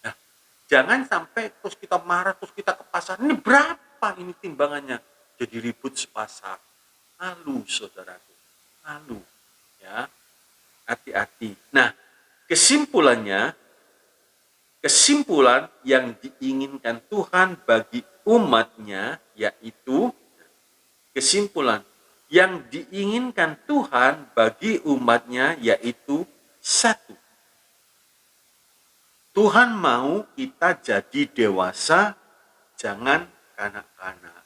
Nah, jangan sampai terus kita marah, terus kita ke pasar, ini berapa ini timbangannya? Jadi ribut sepasar. Malu, saudaraku. Malu. Ya, hati-hati. Nah, kesimpulan yang diinginkan Tuhan bagi umatnya, yaitu satu, Tuhan mau kita jadi dewasa, jangan kanak-kanak.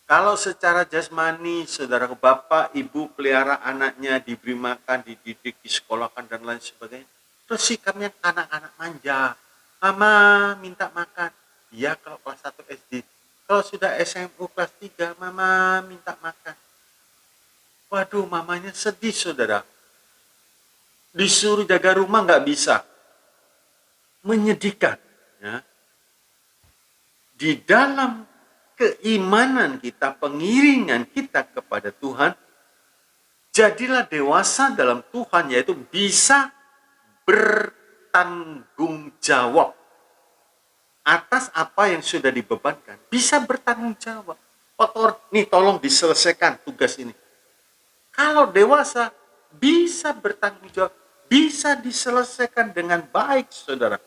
Kalau secara jasmani, saudara bapak, ibu pelihara anaknya, diberi makan, dididik, disekolahkan, dan lain sebagainya. Terus sikapnya anak-anak manja. Mama minta makan. Iya kalau kelas 1 SD. Kalau sudah SMU kelas 3, mama minta makan. Waduh, mamanya sedih, saudara. Disuruh jaga rumah nggak bisa. Menyedihkan. Ya. Di dalam keimanan kita, pengiringan kita kepada Tuhan, jadilah dewasa dalam Tuhan, yaitu bisa bertanggung jawab atas apa yang sudah dibebankan. Bisa bertanggung jawab. Nih tolong diselesaikan tugas ini. Kalau dewasa bisa bertanggung jawab, bisa diselesaikan dengan baik, saudara.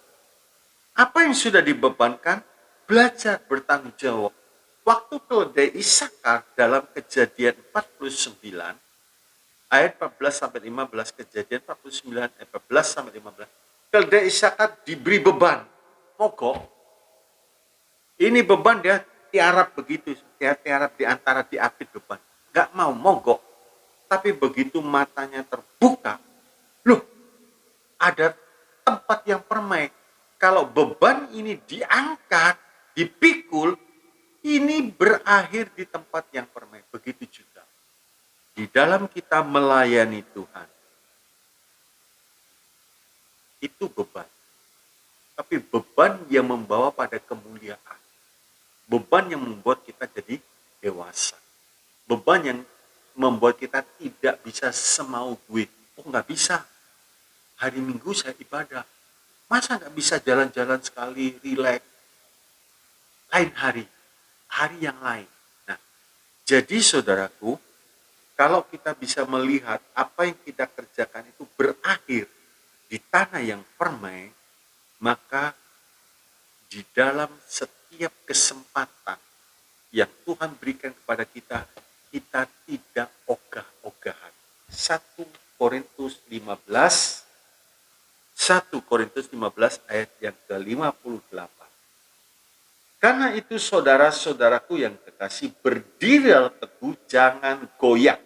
Apa yang sudah dibebankan, belajar bertanggung jawab. Waktu keledai Isakar dalam Kejadian 49 ayat 14-15, Kejadian 49 ayat 14-15, keledai Isakar diberi beban mogok. Ini beban dia tiarap begitu, tiarap diapit beban, nggak mau mogok. Tapi begitu matanya terbuka, loh, ada tempat yang permai. Kalau beban ini diangkat, dipikul, ini berakhir di tempat yang permai. Begitu juga di dalam kita melayani Tuhan. Itu beban. Tapi beban yang membawa pada kemuliaan. Beban yang membuat kita jadi dewasa. Beban yang membuat kita tidak bisa semau gue. Oh, nggak bisa. Hari Minggu saya ibadah. Masa nggak bisa jalan-jalan sekali, rileks? Lain hari yang lain. Nah, jadi saudaraku, kalau kita bisa melihat apa yang kita kerjakan itu berakhir di tanah yang permai, maka di dalam setiap kesempatan yang Tuhan berikan kepada kita, kita tidak ogah-ogahan. 1 Korintus 15 ayat yang ke-58. Karena itu saudara-saudaraku yang kekasih, berdirilah teguh, jangan goyah.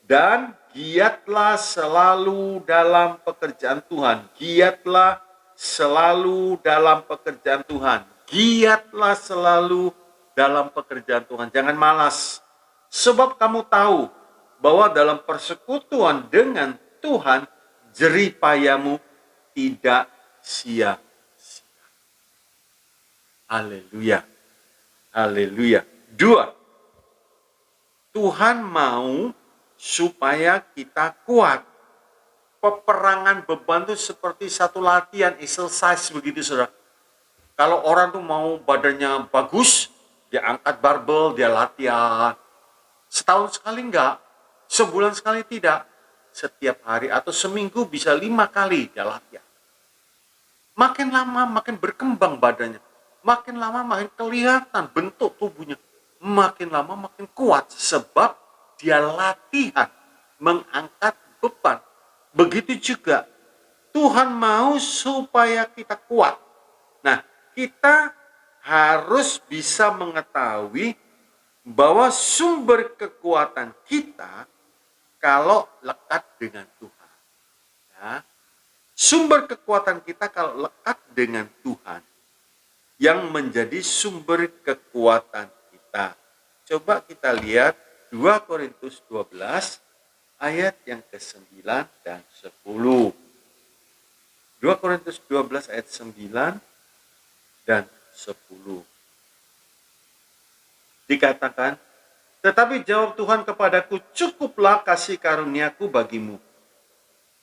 Dan giatlah selalu dalam pekerjaan Tuhan. Giatlah selalu dalam pekerjaan Tuhan. Giatlah selalu dalam pekerjaan Tuhan. Jangan malas. Sebab kamu tahu bahwa dalam persekutuan dengan Tuhan, jerih payahmu tidak sia-sia. Haleluya. Haleluya. 2. Tuhan mau supaya kita kuat. Peperangan beban itu seperti satu latihan, exercise begitu, saudara. Kalau orang tuh mau badannya bagus, dia angkat barbel, dia latihan. Setahun sekali enggak, sebulan sekali tidak. Setiap hari atau seminggu bisa 5 kali dia latihan. Makin lama makin berkembang badannya. Makin lama makin kelihatan bentuk tubuhnya. Makin lama makin kuat sebab dia latihan mengangkat beban. Begitu juga Tuhan mau supaya kita kuat. Nah, kita harus bisa mengetahui bahwa sumber kekuatan kita kalau lekat dengan Tuhan. Ya. Sumber kekuatan kita kalau lekat dengan Tuhan yang menjadi sumber kekuatan kita. Coba kita lihat 2 Korintus 12 ayat yang ke-9 dan 10. 2 Korintus 12 ayat 9 dan 10. Dikatakan, tetapi jawab Tuhan kepadaku, cukuplah kasih karuniaku bagimu.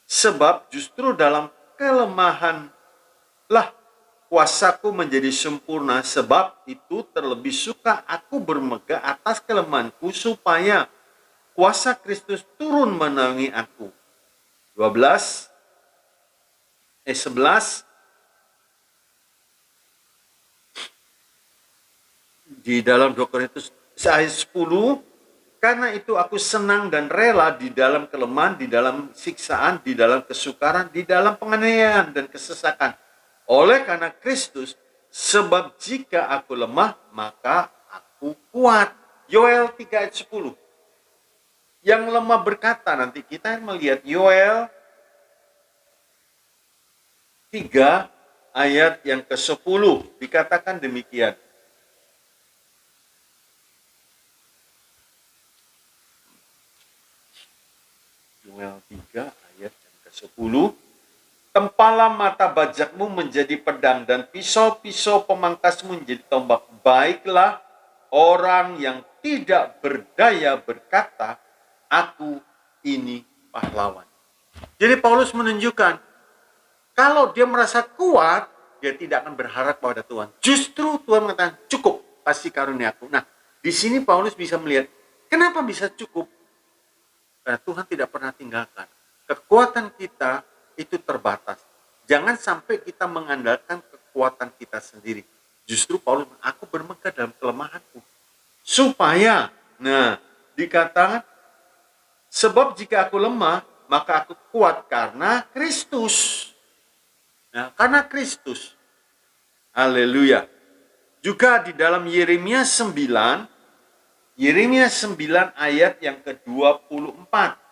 Sebab justru dalam kelemahan lah kuasaku menjadi sempurna, sebab itu terlebih suka aku bermegah atas kelemahanku supaya kuasa Kristus turun menaungi aku. 11 di dalam 2 Korintus ayat 10, karena itu aku senang dan rela di dalam kelemahan, di dalam siksaan, di dalam kesukaran, di dalam penganiayaan dan kesesakan. Oleh karena Kristus, sebab jika aku lemah, maka aku kuat. Yoel 3 ayat 10. Yang lemah berkata, nanti kita melihat Yoel 3 ayat yang ke-10. Dikatakan demikian. Yoel 3 ayat yang ke-10. Tempalah mata bajakmu menjadi pedang dan pisau-pisau pemangkasmu menjadi tombak. Baiklah orang yang tidak berdaya berkata, aku ini pahlawan. Jadi Paulus menunjukkan, kalau dia merasa kuat, dia tidak akan berharap pada Tuhan. Justru Tuhan mengatakan, cukup kasih karuniaku. Nah, di sini Paulus bisa melihat, kenapa bisa cukup? Karena Tuhan tidak pernah tinggalkan. Kekuatan kita itu terbatas. Jangan sampai kita mengandalkan kekuatan kita sendiri. Justru Paulus, aku bermegah dalam kelemahanku. Supaya, dikatakan, sebab jika aku lemah, maka aku kuat karena Kristus. Nah, karena Kristus. Haleluya. Juga di dalam Yeremia 9 ayat yang ke-24.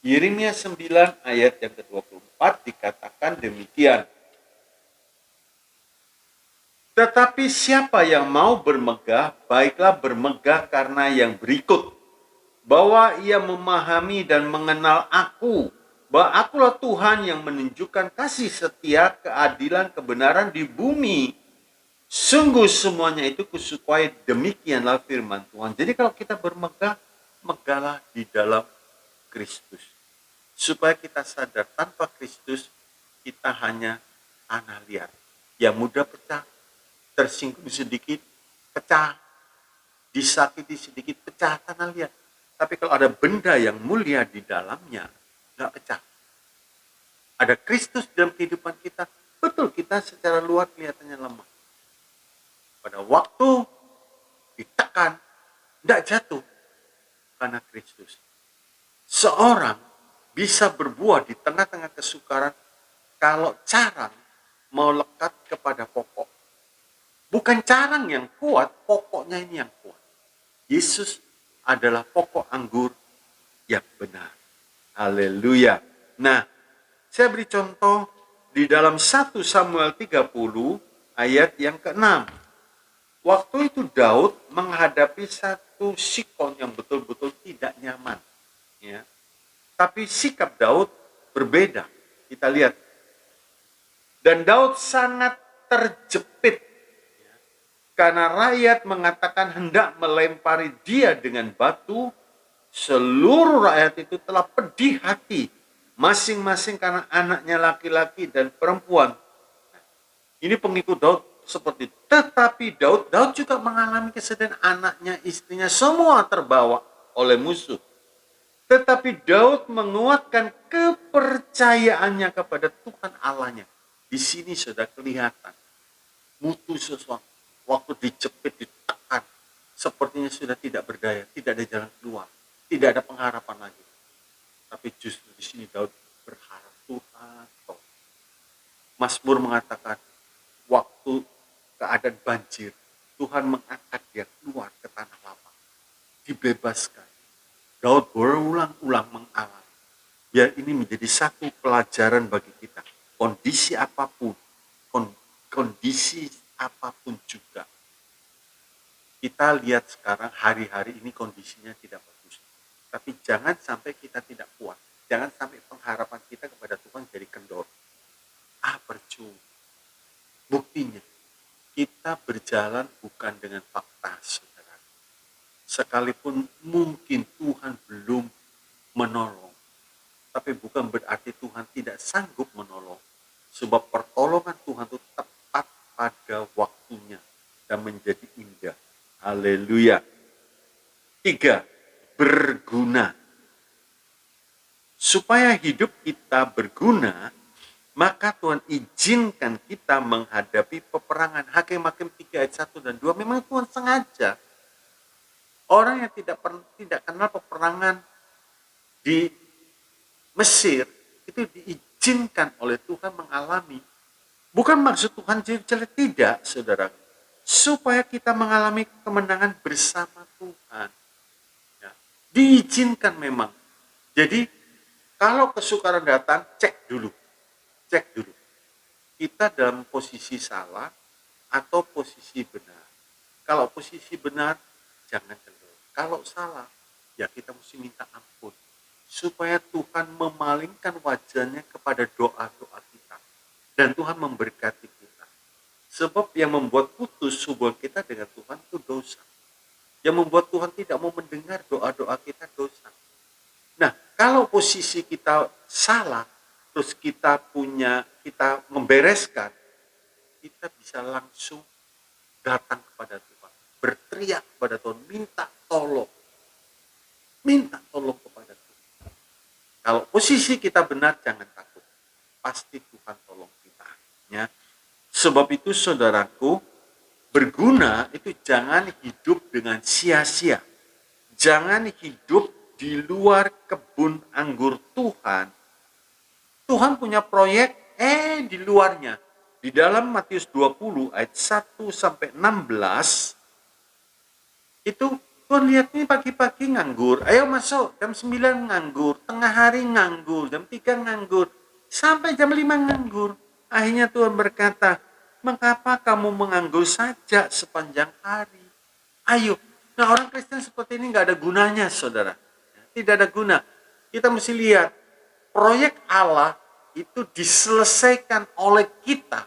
Yeremia 9 ayat yang ke-24 dikatakan demikian. Tetapi siapa yang mau bermegah, baiklah bermegah karena yang berikut. Bahwa ia memahami dan mengenal aku, bahwa akulah Tuhan yang menunjukkan kasih setia, keadilan, kebenaran di bumi. Sungguh semuanya itu kusukai, demikianlah firman Tuhan. Jadi kalau kita bermegah, megahlah di dalam Kristus. Supaya kita sadar, tanpa Kristus, kita hanya tanah liat. Yang mudah pecah, tersinggung sedikit, pecah. Disakiti sedikit, pecah, tanah liat. Tapi kalau ada benda yang mulia di dalamnya, nggak pecah. Ada Kristus dalam kehidupan kita, betul kita secara luar kelihatannya lemah. Pada waktu ditekan, tidak jatuh karena Kristus. Seorang bisa berbuah di tengah-tengah kesukaran kalau carang mau lekat kepada pokok. Bukan carang yang kuat, pokoknya ini yang kuat. Yesus adalah pokok anggur yang benar. Haleluya. Nah, saya beri contoh di dalam 1 Samuel 30 ayat yang ke-6. Waktu itu Daud menghadapi satu Sikon yang betul-betul tidak nyaman. Ya. Tapi sikap Daud berbeda. Kita lihat. Dan Daud sangat terjepit. Ya. Karena rakyat mengatakan hendak melempari dia dengan batu. Seluruh rakyat itu telah pedih hati. Masing-masing karena anaknya laki-laki dan perempuan. Ini pengikut Daud seperti itu. Tetapi Daud juga mengalami kesedihan, anaknya, istrinya, semua terbawa oleh musuh. Tetapi Daud menguatkan kepercayaannya kepada Tuhan Allahnya. Di sini sudah kelihatan mutu sesuatu. Waktu dijepit, ditekan, sepertinya sudah tidak berdaya, tidak ada jalan keluar, tidak ada pengharapan lagi. Tapi justru di sini Daud berharap Tuhan. Mazmur mengatakan, waktu keadaan banjir, Tuhan mengangkat dia keluar ke tanah lapang, dibebaskan. Daud berulang-ulang mengalami. Biar ini menjadi satu pelajaran bagi kita. Kondisi apapun, kondisi apapun juga. Kita lihat sekarang hari-hari ini kondisinya tidak bagus. Tapi jangan sampai kita tidak kuat. Jangan sampai pengharapan kita kepada Tuhan jadi kendor. Percuma. Buktinya, kita berjalan bukan dengan fakta, saudara. Sekalipun mungkin Tuhan belum menolong, tapi bukan berarti Tuhan tidak sanggup menolong. Sebab pertolongan Tuhan itu tepat pada waktunya dan menjadi indah. Haleluya. 3, berguna. Supaya hidup kita berguna, maka Tuhan izinkan kita menghadapi peperangan. Hakim-Hakim 3 ayat 1 dan 2 memang Tuhan sengaja. Orang yang tidak kenal peperangan di Mesir itu diizinkan oleh Tuhan mengalami. Bukan maksud Tuhan jelek, tidak, saudara. Supaya kita mengalami kemenangan bersama Tuhan. Ya, diizinkan memang. Jadi kalau kesukaran datang, cek dulu. Kita dalam posisi salah atau posisi benar. Kalau posisi benar, jangan kendor. Kalau salah, ya kita mesti minta ampun. Supaya Tuhan memalingkan wajahnya kepada doa-doa kita. Dan Tuhan memberkati kita. Sebab yang membuat putus hubungan kita dengan Tuhan itu dosa. Yang membuat Tuhan tidak mau mendengar doa-doa kita dosa. Nah, kalau posisi kita salah, terus kita membereskan, kita bisa langsung datang kepada Tuhan, berteriak kepada Tuhan, minta tolong kepada Tuhan. Kalau posisi kita benar, jangan takut, pasti Tuhan tolong kita. Ya. Sebab itu saudaraku, berguna itu jangan hidup dengan sia-sia, jangan hidup di luar kebun anggur Tuhan. Tuhan punya proyek di luarnya. Di dalam Matius 20 ayat 1 sampai 16 itu Tuhan lihat ini pagi-pagi nganggur. Ayo masuk, jam 9 nganggur, tengah hari nganggur, jam 3 nganggur, sampai jam 5 nganggur. Akhirnya Tuhan berkata, "Mengapa kamu menganggur saja sepanjang hari?" Ayo. Nah, orang Kristen seperti ini nggak ada gunanya, saudara. Tidak ada guna. Kita mesti lihat proyek Allah itu diselesaikan oleh kita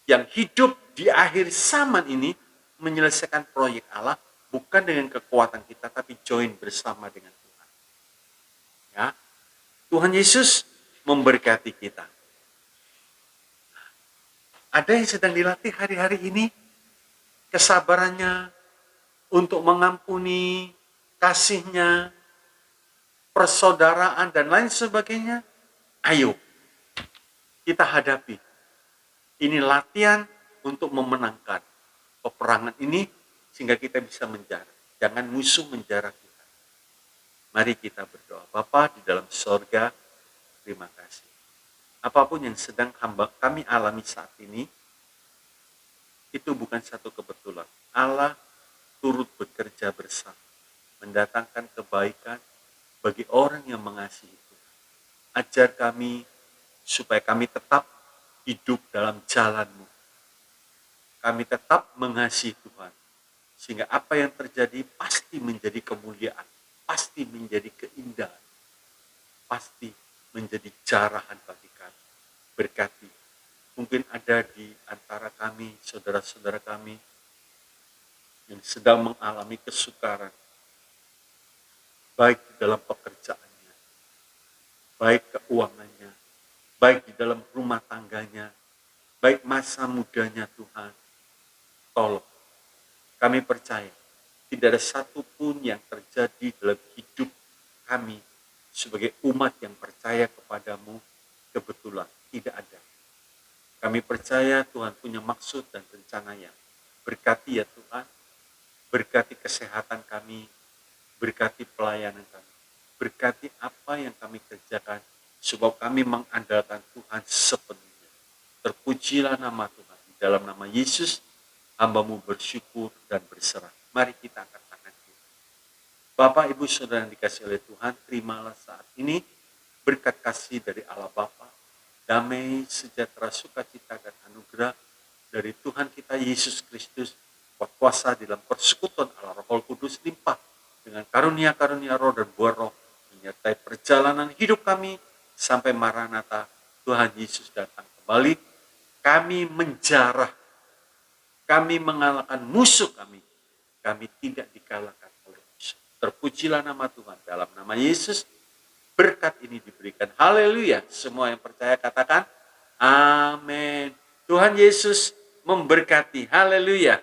yang hidup di akhir zaman ini, menyelesaikan proyek Allah bukan dengan kekuatan kita, tapi join bersama dengan Tuhan. Ya, Tuhan Yesus memberkati kita. Ada yang sedang dilatih hari-hari ini, kesabarannya untuk mengampuni, kasihnya, persaudaraan, dan lain sebagainya. Ayo, kita hadapi. Ini latihan untuk memenangkan peperangan ini, sehingga kita bisa menjara. Jangan musuh menjara kita. Mari kita berdoa. Bapa di dalam sorga, terima kasih. Apapun yang sedang kami alami saat ini, itu bukan satu kebetulan. Allah turut bekerja bersama, mendatangkan kebaikan bagi orang yang mengasihi Tuhan. Ajar kami supaya kami tetap hidup dalam jalan-Mu. Kami tetap mengasihi Tuhan. Sehingga apa yang terjadi pasti menjadi kemuliaan, pasti menjadi keindahan, pasti menjadi jarahan bagi kami. Berkati. Mungkin ada di antara kami, saudara-saudara kami, yang sedang mengalami kesukaran, baik di dalam pekerjaannya, baik keuangannya, baik di dalam rumah tangganya, baik masa mudanya. Tuhan, tolong. Kami percaya tidak ada satupun yang terjadi dalam hidup kami sebagai umat yang percaya kepadamu kebetulan. Tidak ada. Kami percaya Tuhan punya maksud dan rencananya. Berkati ya Tuhan, berkati kesehatan kami, berkati pelayanan kami, berkati apa yang kami kerjakan, sebab kami mengandalkan Tuhan sepenuhnya. Terpujilah nama Tuhan. Di dalam nama Yesus, hamba-Mu bersyukur dan berserah. Mari kita angkat tangan kita. Bapak, Ibu, Saudara yang dikasihi oleh Tuhan, terimalah saat ini berkat kasih dari Allah Bapa, damai, sejahtera, sukacita, dan anugerah dari Tuhan kita Yesus Kristus, kuasa di dalam persekutuan Allah Roh Kudus limpah dengan karunia-karunia roh dan buah roh, menyertai perjalanan hidup kami sampai Maranatha, Tuhan Yesus datang kembali. Kami menjarah, kami mengalahkan musuh kami tidak dikalahkan oleh musuh. Terpujilah nama Tuhan, dalam nama Yesus berkat ini diberikan. Haleluya. Semua yang percaya katakan amin. Tuhan Yesus memberkati. Haleluya.